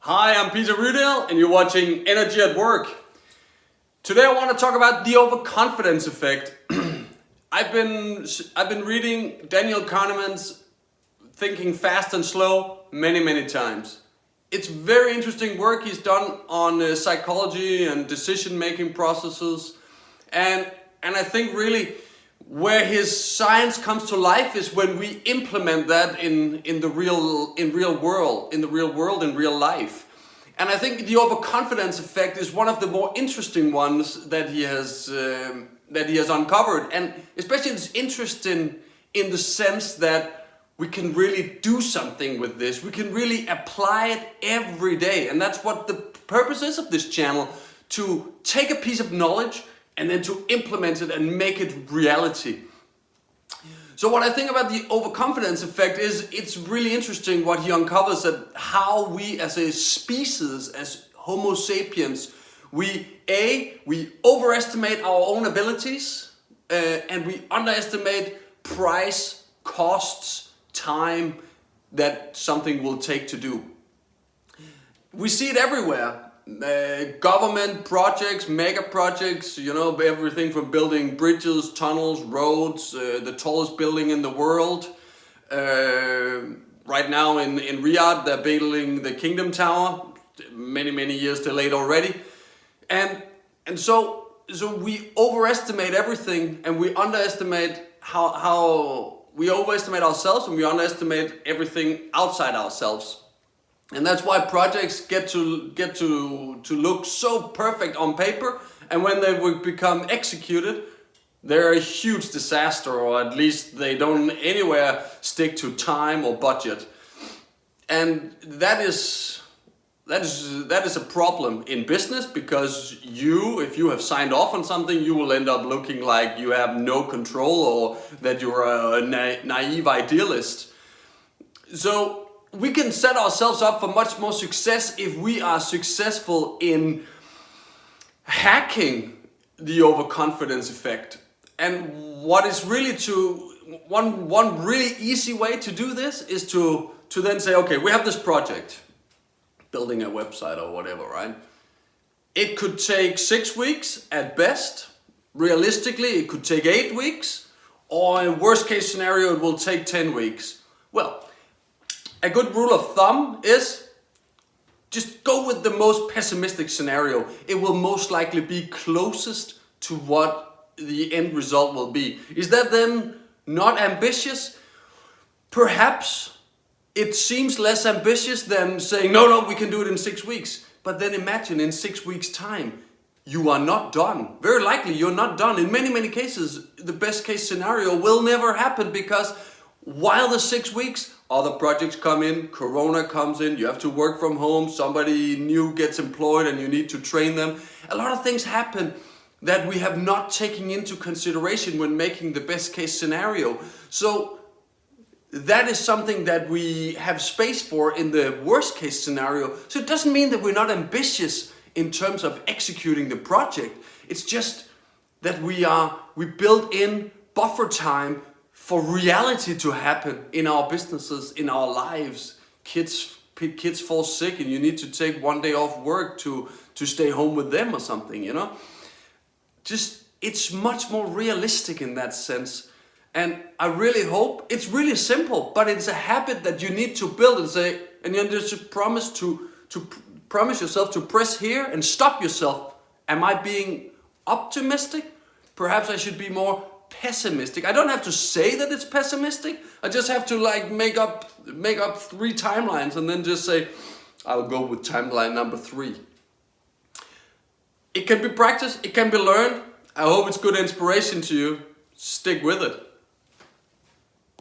Hi, I'm Peter Rudel and you're watching Energy at Work. Today I want to talk about the overconfidence effect. I've been reading Daniel Kahneman's Thinking Fast and Slow many times. It's very interesting work he's done on psychology and decision-making processes, and I think really where his science comes to life is when we implement that in the real world, in real life. And I think the overconfidence effect is one of the more interesting ones that he has uncovered, and especially it's interesting in the sense that we can really do something with this. We can really apply it every day, and that's what the purpose is of this channel: to take a piece of knowledge and then to implement it and make it reality. So what I think about the overconfidence effect is it's really interesting what he uncovers, that how we as a species, as Homo sapiens, we overestimate our own abilities and we underestimate price, costs, time that something will take to do. We see it everywhere. Government projects, mega projects, everything from building bridges, tunnels, roads, the tallest building in the world. Right now in Riyadh, they're building the Kingdom Tower, many years delayed already. And so we overestimate everything, and we underestimate how we overestimate ourselves, and we underestimate everything outside ourselves. And that's why projects get to look so perfect on paper, and when they will become executed, they're a huge disaster, or at least they don't anywhere stick to time or budget. And that is a problem in business, because if you have signed off on something, you will end up looking like you have no control, or that you're a naive idealist. So we can set ourselves up for much more success if we are successful in hacking the overconfidence effect. And what is really one really easy way to do this is to then say, okay, we have this project, building a website or whatever, right? It could take 6 weeks at best. Realistically, it could take 8 weeks, or in worst case scenario, it will take 10 weeks. Well, a good rule of thumb is just go with the most pessimistic scenario. It will most likely be closest to what the end result will be. Is that then not ambitious? Perhaps it seems less ambitious than saying, no, we can do it in 6 weeks. But then imagine in 6 weeks' time, you are not done. Very likely you're not done. In many cases, the best case scenario will never happen, because while the 6 weeks, other projects come in, Corona comes in, you have to work from home, somebody new gets employed and you need to train them. A lot of things happen that we have not taken into consideration when making the best case scenario. So that is something that we have space for in the worst case scenario. So it doesn't mean that we're not ambitious in terms of executing the project. It's just that we build in buffer time for reality to happen in our businesses, in our lives. Kids fall sick and you need to take one day off work to stay home with them or something, Just, it's much more realistic in that sense. And I really hope, it's really simple, but it's a habit that you need to build and you just promise promise yourself to press here and stop yourself. Am I being optimistic? Perhaps I should be more pessimistic. I don't have to say that it's pessimistic. I just have to make up 3 timelines and then just say, I'll go with timeline number 3. It can be practiced, it can be learned. I hope it's good inspiration to you. Stick with it.